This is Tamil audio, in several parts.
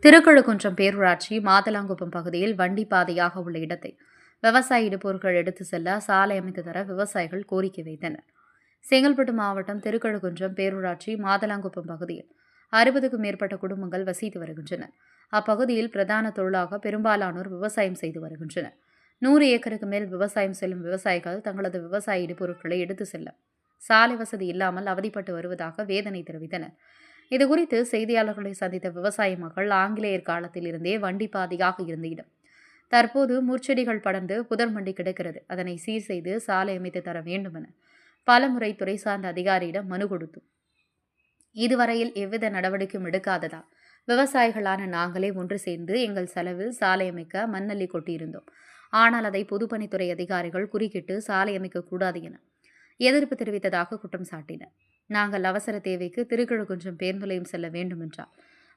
திருக்கழுக்குன்றம் பேரூராட்சி மாதலாங்குப்பம் பகுதியில் வண்டி பாதையாக உள்ள இடத்தை விவசாய இடுபொருட்கள் எடுத்து செல்ல சாலை அமைத்து தர விவசாயிகள் கோரிக்கை வைத்தனர். செங்கல்பட்டு மாவட்டம் திருக்கழுக்குன்றம் பேரூராட்சி மாதலாங்குப்பம் பகுதியில் 60க்கும் மேற்பட்ட குடும்பங்கள் வசித்து வருகின்றனர். அப்பகுதியில் பிரதான தொழிலாக பெரும்பாலானோர் விவசாயம் செய்து வருகின்றனர். 100 ஏக்கருக்கு மேல் விவசாயம் செல்லும் விவசாயிகள் தங்களது விவசாய இடுபொருட்களை எடுத்து செல்ல சாலை வசதி இல்லாமல் அவதிப்பட்டு வருவதாக வேதனை தெரிவித்தனர். இதுகுறித்து செய்தியாளர்களை சந்தித்த விவசாய மக்கள் ஆங்கிலேயர் காலத்தில் இருந்தே வண்டி பாதையாக இருந்த இடம் தற்போது முற்செடிகள் படர்ந்து புதர் மண்டி கிடக்கிறது. அதனை சீர் செய்து சாலை அமைத்து தர வேண்டும் என பலமுறை துறை சார்ந்த அதிகாரியிடம் மனு கொடுத்தோம். இதுவரையில் எவ்வித நடவடிக்கையும் எடுக்காததால் விவசாயிகளான நாங்களே ஒன்று சேர்ந்து எங்கள் செலவில் சாலை அமைக்க மண்ணள்ளி கொட்டியிருந்தோம். ஆனால் அதை பொதுப்பணித்துறை அதிகாரிகள் குறுக்கிட்டு சாலை அமைக்கக்கூடாது என எதிர்ப்பு தெரிவித்ததாக குற்றம் சாட்டினர். நாங்கள் அவசர தேவைக்கு திருக்கழுக்குன்றம் பேருந்து நிலையம் செல்ல வேண்டும் என்றால்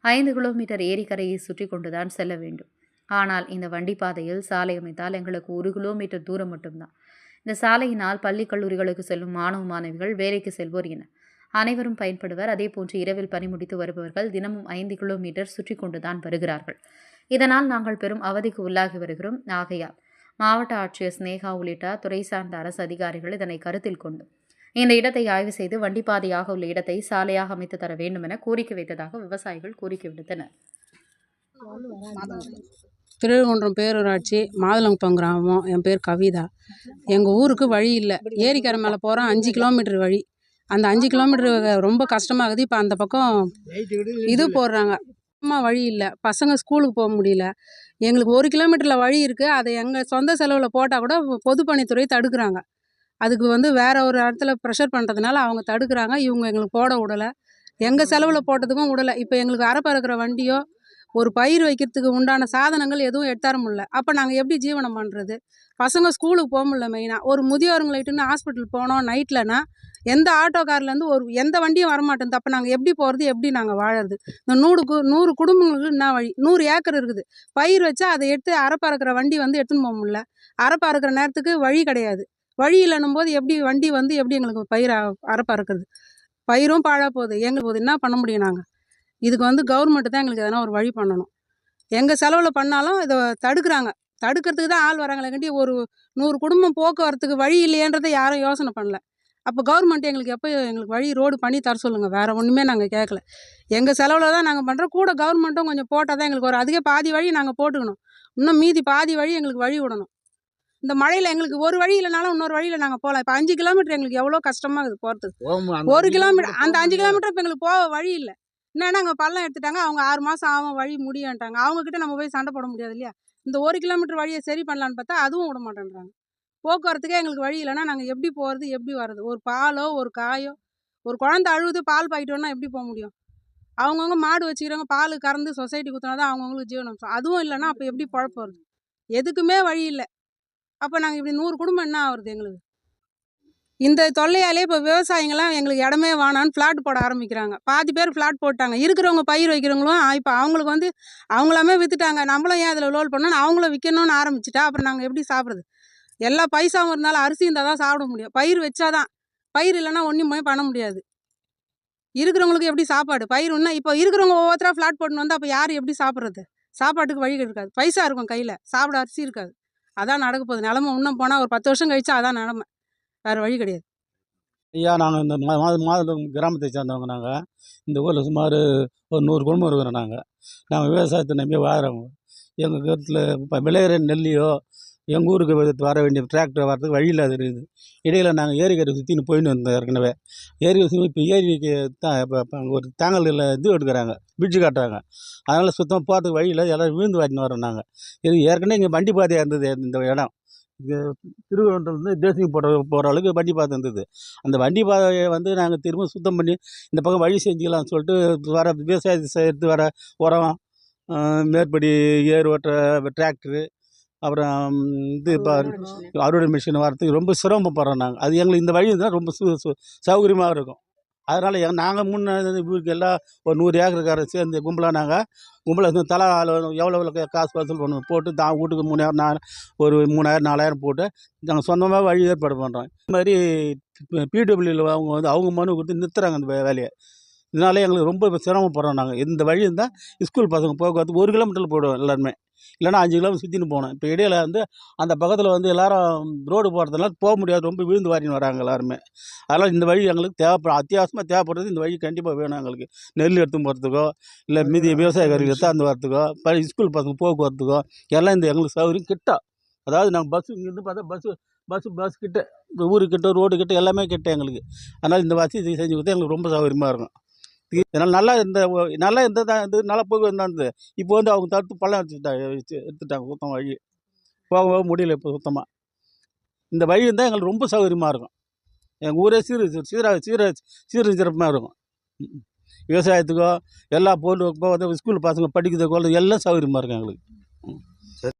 5 கிலோமீட்டர் ஏரிக்கரையை சுற்றி கொண்டுதான் செல்ல வேண்டும். ஆனால் இந்த வண்டிப்பாதையில் சாலை அமைத்தால் எங்களுக்கு 1 கிலோமீட்டர் தூரம் மட்டும்தான். இந்த சாலையினால் பள்ளி கல்லூரிகளுக்கு செல்லும் மாணவ மாணவிகள், வேலைக்கு செல்வோர் என அனைவரும் பயன்படுவர். அதேபோன்று இரவில் பணி முடித்து வருபவர்கள் தினமும் 5 கிலோமீட்டர் சுற்றி கொண்டுதான் வருகிறார்கள். இதனால் நாங்கள் பெரும் அவதிக்கு உள்ளாகி வருகிறோம். ஆகையால் மாவட்ட ஆட்சியர் ஸ்னேகா உள்ளிட்ட துறை சார்ந்த அரசு அதிகாரிகள் இதனை கருத்தில் கொண்டு இந்த இடத்தை ஆய்வு செய்து வண்டிப்பாதையாக உள்ள இடத்தை சாலையாக அமைத்து தர வேண்டும் என கோரிக்கை வைத்ததாக விவசாயிகள் கோரிக்கை விடுத்தனர். திருக்கழுக்குன்றம் பேரூராட்சி மாதுளங்குப்பம் கிராமம். என் பேர் கவிதா. எங்கள் ஊருக்கு வழி இல்லை. ஏரிக்கரை மேலே போகிறோம், 5 கிலோமீட்டர் வழி. அந்த 5 கிலோமீட்டர் ரொம்ப கஷ்டமாகுது. இப்போ அந்த பக்கம் இது போடுறாங்க, வழி இல்லை. பசங்க ஸ்கூலுக்கு போக முடியல. எங்களுக்கு 1 கிலோமீட்டரில் வழி இருக்குது. அதை எங்கள் சொந்த செலவில் போட்டால் கூட பொதுப்பணித்துறை தடுக்கிறாங்க. அதுக்கு வேறு ஒரு இடத்துல ப்ரெஷர் பண்ணுறதுனால அவங்க தடுக்கிறாங்க. இவங்க எங்களுக்கு போட விடலை. எங்கள் செலவில் போட்டதுக்கும் விடலை. இப்போ எங்களுக்கு அறப்பறுக்கிற வண்டியோ ஒரு பயிர் வைக்கிறதுக்கு உண்டான சாதனங்கள் எதுவும் எடுத்தார முடியல. அப்போ நாங்கள் எப்படி ஜீவனம் பண்ணுறது? பசங்க ஸ்கூலுக்கு போக முடியல. மெயினாக ஒரு முதியோருங்களைட்டுன்னு ஹாஸ்பிட்டல் போனோம் நைட்லனா எந்த ஆட்டோக்கார்லேருந்து எந்த வண்டியும் வரமாட்டேங்குது. அப்போ நாங்கள் எப்படி போகிறது, எப்படி நாங்கள் வாழறது? இந்த 100 குடும்பங்களுக்கு என்ன வழி? 100 ஏக்கர் இருக்குது. பயிர் வச்சா அதை எடுத்து அறப்பறுக்கிற வண்டி எடுத்துன்னு போக முடியல. அறப்பறுக்கிற நேரத்துக்கு வழி கிடையாது. வழி இல்லைன்னும் போது எப்படி வண்டி எப்படி எங்களுக்கு பயிர் அறப்பறுக்கிறது? பயிரும் பாழாக போகுது. எங்களுக்கு என்ன பண்ண முடியும்? நாங்கள் இதுக்கு கவர்மெண்ட்டு தான் எங்களுக்கு எதனா ஒரு வழி பண்ணணும். எங்கள் செலவில் பண்ணாலும் இதை தடுக்கிறாங்க. தடுக்கிறதுக்கு தான் ஆள் வராங்களேங்காட்டி ஒரு 100 குடும்பம் போக்குவரத்துக்கு வழி இல்லையன்றதை யாரும் யோசனை பண்ணல. அப்போ கவர்மெண்ட் எங்களுக்கு எப்போ எங்களுக்கு வழி ரோடு பண்ணி தர சொல்லுங்கள். வேறு ஒன்றுமே நாங்கள் கேட்கல. எங்கள் செலவில் தான் நாங்கள் பண்ணுறோம். கூட கவர்மெண்ட்டும் கொஞ்சம் போட்டால் தான் எங்களுக்கு அதிக பாதி வழி நாங்கள் போட்டுக்கணும். இன்னும் மீதி பாதி வழி எங்களுக்கு வழி விடணும். இந்த மழையில் எங்களுக்கு ஒரு வழி இல்லைனாலும் இன்னொரு வழியில் நாங்கள் போகலாம். இப்போ 5 கிலோமீட்டர் எங்களுக்கு எவ்வளோ கஷ்டமாக இருக்குது போகிறதுக்கு. 1 கிலோமீட்டர் அந்த 5 கிலோமீட்டர் இப்போ எங்களுக்கு போக வழி இல்லை. என்னன்னா அங்கே பள்ளம் எடுத்துட்டாங்க. அவங்க 6 மாதம் ஆகும் வழி முடியன்ட்டாங்க. அவங்கக்கிட்ட நம்ம போய் சண்டை போட முடியாது இல்லையா? இந்த 1 கிலோமீட்டர் வழியை சரி பண்ணலான்னு பார்த்தா அதுவும் விட மாட்டேன்றாங்க. போக்குவரத்துக்கே எங்களுக்கு வழி இல்லைன்னா நாங்கள் எப்படி போகிறது, எப்படி வர்றது? ஒரு பாலோ ஒரு காயோ, ஒரு குழந்தை அழுது பால் பாய்க்கிட்டோன்னா எப்படி போக முடியும்? அவங்கவுங்க மாடு வச்சுக்கிறவங்க பால் கறந்து சொசைட்டி குத்துனா தான் அவங்கவுங்களுக்கு ஜீவனம். அதுவும் இல்லைன்னா அப்போ எப்படி பொழப்பு வருது? எதுக்குமே வழி இல்லை. அப்போ நாங்கள் இப்படி 100 குடும்பம் என்ன ஆகுறது எங்களுக்கு? இந்த தொல்லையாலே இப்போ விவசாயிங்களாம் எங்களுக்கு இடமே வேணான்னு ஃப்ளாட் போட ஆரம்பிக்கிறாங்க. பாதி பேர் ஃப்ளாட் போட்டாங்க. இருக்கிறவங்க பயிர் வைக்கிறவங்களும் இப்போ அவங்களுக்கு அவங்களாமே விற்றுட்டாங்க. நம்மளும் ஏன் அதில் லோல் பண்ணோன்னு அவங்களும் விற்கணும்னு ஆரம்பிச்சிட்டா அப்புறம் நாங்கள் எப்படி சாப்பிட்றது? எல்லா பைசாவும் இருந்தாலும் அரிசி இருந்தால் தான் சாப்பிட முடியும். பயிர் வச்சாதான். பயிர் இல்லைன்னா ஒன்றுமே பண்ண முடியாது. இருக்கிறவங்களுக்கு எப்படி சாப்பாடு? பயிர் ஒன்றா இப்போ இருக்கிறவங்க ஒவ்வொருத்தராக ஃப்ளாட் போட்டுன்னு அப்போ யார் எப்படி சாப்பிட்றது? சாப்பாட்டுக்கு வழி இருக்காது. பைசா இருக்கும் கையில், சாப்பிட அரிசி இருக்காது. அதான் நடக்க போகுது. நிலமை இன்னும் போனால் ஒரு 10 வருஷம் கழிச்சா அதான் நிலமை. வேறு வழி கிடையாது. ஐயா, நாங்கள் இந்த மாதம் கிராமத்தை சேர்ந்தவங்க. நாங்கள் இந்த ஊரில் சுமார் ஒரு 100 குடும்பம் இருக்கிறோம். நாங்கள் விவசாயத்தை நம்பி வாழறோங்க. எங்கள் கருத்தில் இப்போ விளையிற நெல்லையோ எங்கள் ஊருக்கு வர வேண்டிய டிராக்டர் வரதுக்கு வழி இல்லாத இருக்குது. இடையில் நாங்கள் ஏரிக்கரை சுற்றின்னு போயின்னு வந்தோம். ஏற்கனவே இப்போ ஏரிக்கு தான் இப்போ ஒரு தேங்கலில் இது எடுக்கிறாங்க, பிரிட்ஜு காட்டுறாங்க. அதனால் சுத்தமாக போகிறதுக்கு வழி இல்லை. எல்லோரும் விழுந்து வாட்டின்னு வரோம். நாங்கள் இது ஏற்கனவே இங்கே வண்டி பாதையாக இருந்தது. இந்த இடம் திருவனந்தபுரத்துலேருந்து தேசியம் போகிற அளவுக்கு வண்டி பாதை இருந்தது. அந்த வண்டி பாதையை நாங்கள் திரும்ப சுத்தம் பண்ணி இந்த பக்கம் வழி செஞ்சுக்கலாம்னு சொல்லிட்டு வர விவசாயத்தை செய்கிறது வர உரம், மேற்படி ஏர் ஓட்டுற டிராக்டரு, அப்புறம் இது இப்போ அறுவடை மிஷின் வரத்துக்கு ரொம்ப சிரமப்படுறோம் நாங்கள். அது எங்களுக்கு இந்த வழி தான் ரொம்ப சௌகரியமாக இருக்கும். அதனால் நாங்கள் முன்னே வீட்டுக்கு எல்லாம் ஒரு 100 ஏக்கருக்கார சேர்ந்து கும்பலாக தலா எவ்வளோ காசு வசூல் பண்ணுவோம் போட்டு தான் வீட்டுக்கு 3000 ஒரு 3000 4000 போட்டு நாங்கள் சொந்தமாக வழி ஏற்பாடு பண்ணுறோம். இது மாதிரி பிடபிள்யூவில் அவங்க மனு கொடுத்து நிறுத்துறாங்க அந்த வேலையை. இதனாலே எங்களுக்கு ரொம்ப சிரமப்படுறோம் நாங்கள். இந்த வழி இருந்தால் ஸ்கூல் பசங்க போக்குவரத்து 1 கிலோமீட்டரில் போயிடுவோம் எல்லாருமே. இல்லைன்னா 5 கிலோமீட்டர் சுற்றின்னு போகணும். இப்போ இடையில வந்து அந்த பக்கத்தில் வந்து எல்லாரும் ரோடு போடுறதுனால போக முடியாது, ரொம்ப விழுந்து வாரின்னு வராங்க எல்லாருமே. அதனால் இந்த வழி எங்களுக்கு அத்தியாவசியமாக தேவைப்படுறது. இந்த வழி கண்டிப்பாக வேணும் எங்களுக்கு. நெல் எடுத்துன்னு போகிறதுக்கோ, இல்லை மீதி விவசாய கருவி எடுத்தாந்து வரத்துக்கோ, ஸ்கூல் பசங்க போக்குவரத்துக்கோ எல்லாம் இந்த எங்களுக்கு சௌகரியம் கிட்ட. அதாவது நாங்கள் பஸ்ஸு இங்கேருந்து பார்த்தா பஸ் கிட்ட, இந்த ஊருக்கிட்ட ரோடு கிட்ட எல்லாமே கிட்ட எங்களுக்கு. அதனால் இந்த வசதி செஞ்சு கொடுத்தா எங்களுக்கு ரொம்ப சௌகரியமாக இருக்கும். இதனால் நல்லா நல்லா போக்குவரத்து தான் இருந்தது. இப்போ வந்து அவங்க தடுத்து பள்ளம் எடுத்துட்டாங்க சுத்தம் வழி. போக முடியல இப்போ சுத்தமாக. இந்த வழி இருந்தால் எங்களுக்கு ரொம்ப சௌகரியமாக இருக்கும். எங்கள் ஊரே சீரும் சிறப்புமாக இருக்கும். விவசாயத்துக்கோ எல்லா பொருளுக்கோ வந்து ஸ்கூல் பசங்க படிக்கிறதுக்கோ எல்லாம் சௌகரியமாக இருக்கும் எங்களுக்கு.